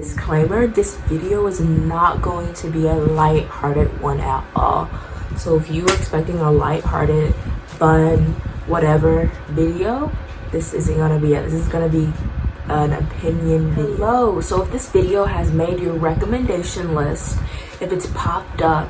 Disclaimer, this video is not going to be a light-hearted one at all. So if you were expecting a light-hearted, fun, whatever video, this isn't gonna be it. This is gonna be an opinion video. Hello, so if this video has made your recommendation list, if it's popped up,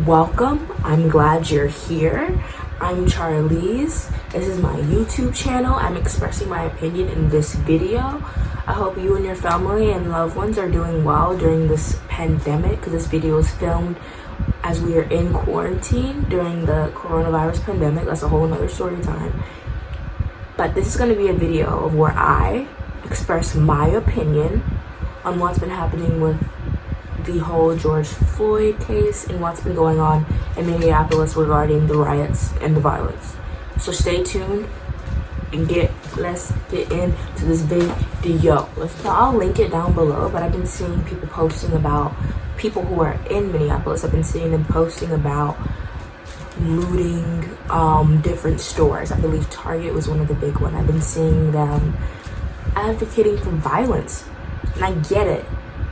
welcome. I'm glad you're here. I'm Charlize. This is my YouTube channel. I'm expressing my opinion in this video. I hope you and your family and loved ones are doing well during this pandemic, because this video is filmed as we are in quarantine during the coronavirus pandemic. That's a whole nother story time. But this is going to be a video of where I express my opinion on what's been happening with the whole George Floyd case and what's been going on in Minneapolis regarding the riots and the violence. So stay tuned and let's get into this video. I'll link it down below, but I've been seeing people posting about people who are in Minneapolis. I've been seeing them posting about looting different stores. I believe Target was one of the big ones. I've been seeing them advocating for violence, and I get it.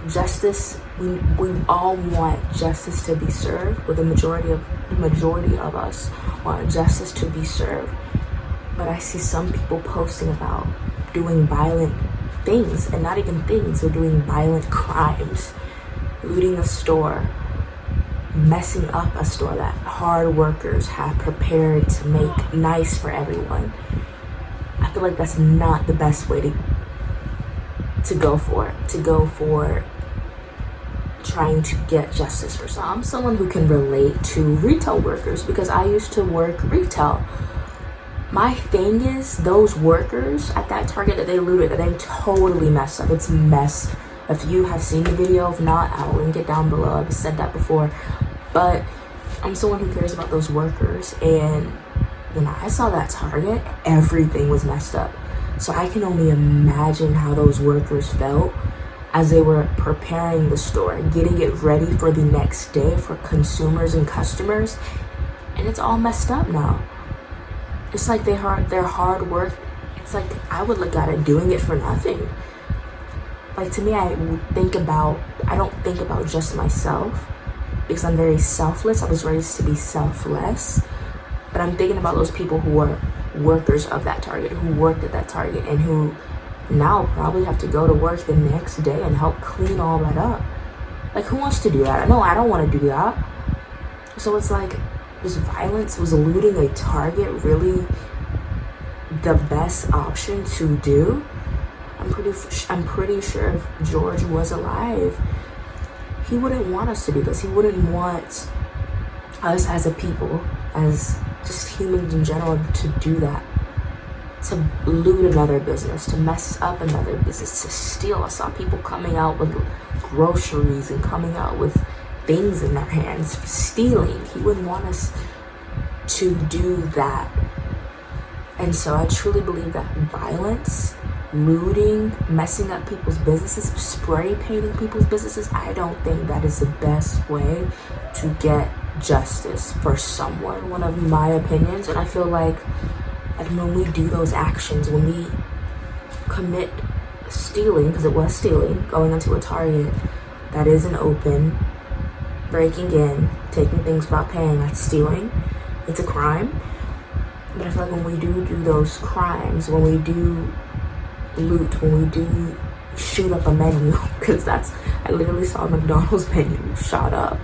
Justice, we all want justice to be served, but the majority of us want justice to be served. But I see some people posting about doing violent things, and not even things, they're doing violent crimes, looting a store, messing up a store that hard workers have prepared to make nice for everyone. I feel like that's not the best way to go for trying to get justice for some. I'm someone who can relate to retail workers because I used to work retail. My thing is, those workers at that Target that they looted, that they totally messed up. It's a mess. If you have seen the video, if not, I'll link it down below. I've said that before. But I'm someone who cares about those workers, and when I saw that Target, everything was messed up. So I can only imagine how those workers felt as they were preparing the store, getting it ready for the next day for consumers and customers, and it's all messed up now. It's like their hard work, it's like I would look at it doing it for nothing. Like, to me, I don't think about just myself because I'm very selfless. I was raised to be selfless, but I'm thinking about those people who were workers of that Target, who worked at that Target, and who now probably have to go to work the next day and help clean all that up. Like, who wants to do that? No, I don't want to do that. So it's like, was violence, was looting a Target really the best option to do? I'm pretty sure if George was alive, he wouldn't want us to do this. He wouldn't want us as a people, as just humans in general, to do that. To loot another business, to mess up another business, to steal. I saw people coming out with groceries and coming out with things in their hands, stealing. He wouldn't want us to do that. And so I truly believe that violence, looting, messing up people's businesses, spray painting people's businesses, I don't think that is the best way to get justice for someone. One of my opinions, and I feel like when we do those actions, when we commit stealing, because it was stealing, going into a Target that isn't open, breaking in, taking things without paying, that's stealing. It's a crime. But I feel like when we do those crimes, when we do loot, when we do shoot up a menu, because I literally saw McDonald's menu shot up.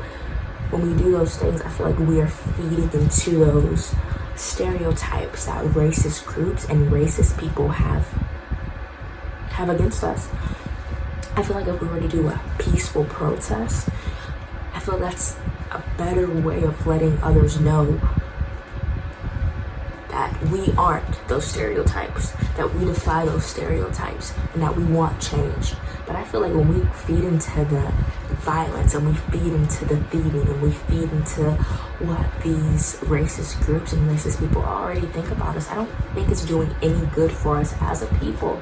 When we do those things, I feel like we are feeding into those stereotypes that racist groups and racist people have against us. I feel like if we were to do a peaceful protest, I feel that's a better way of letting others know that we aren't those stereotypes, that we defy those stereotypes, and that we want change. But I feel like when we feed into the violence, and we feed into the thieving, and we feed into what these racist groups and racist people already think about us, I don't think it's doing any good for us as a people.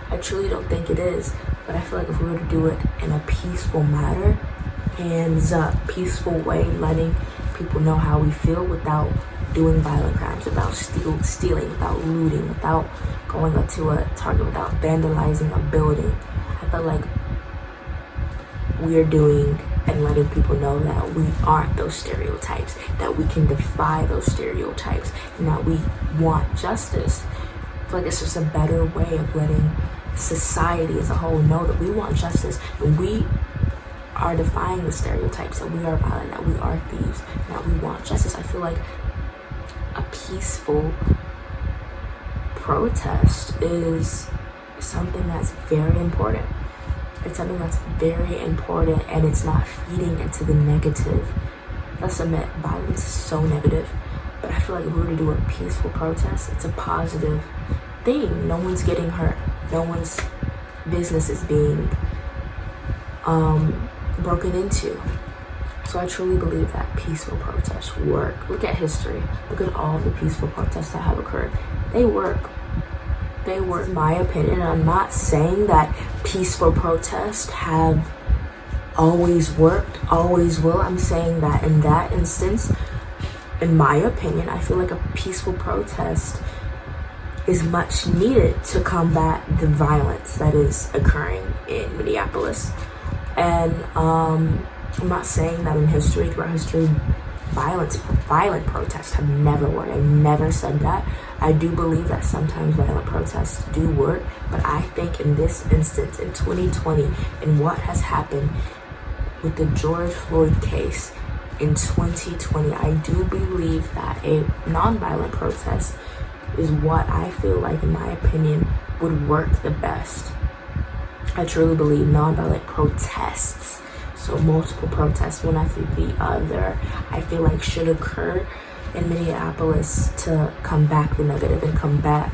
I truly don't think it is. But I feel like if we were to do it in a peaceful manner, hands up, peaceful way, letting people know how we feel without doing violent crimes, without stealing, without looting, without going up to a Target, without vandalizing a building, I feel like we are doing and letting people know that we aren't those stereotypes, that we can defy those stereotypes, and that we want justice. I feel like it's just a better way of letting society as a whole know that we want justice, and we are defying the stereotypes, that we are violent, that we are thieves, and that we want justice. I feel like a peaceful protest is something that's very important. It's something that's very important, and it's not feeding into the negative. Let's admit, violence is so negative, but I feel like if we were to do a peaceful protest, it's a positive thing. No one's getting hurt. No one's business is being broken into. So I truly believe that peaceful protests work. Look at history. Look at all the peaceful protests that have occurred. They work. They were, in my opinion. I'm not saying that peaceful protests have always worked, always will. I'm saying that in that instance, in my opinion, I feel like a peaceful protest is much needed to combat the violence that is occurring in Minneapolis. And I'm not saying that in history, throughout history, violent protests have never worked. I never said that. I do believe that sometimes violent protests do work, but I think in this instance, in 2020, in what has happened with the George Floyd case in 2020, I do believe that a nonviolent protest is what I feel like, in my opinion, would work the best. I truly believe nonviolent protests, so multiple protests, one after the other, I feel like should occur in Minneapolis to combat the negative and combat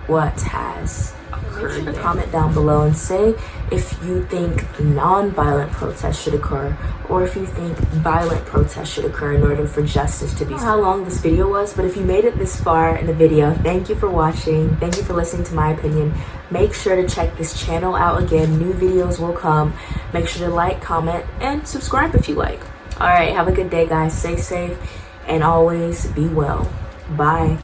what has occurred. Make sure to comment down below and say if you think non-violent protests should occur, or if you think violent protests should occur in order for justice to be. I don't know how long this video was, but if you made it this far in the video, thank you for watching. Thank you for listening to my opinion. Make sure to check this channel out again. New videos will come. Make sure to like, comment, and subscribe if you like. All right, have a good day, guys. Stay safe and always be well. Bye.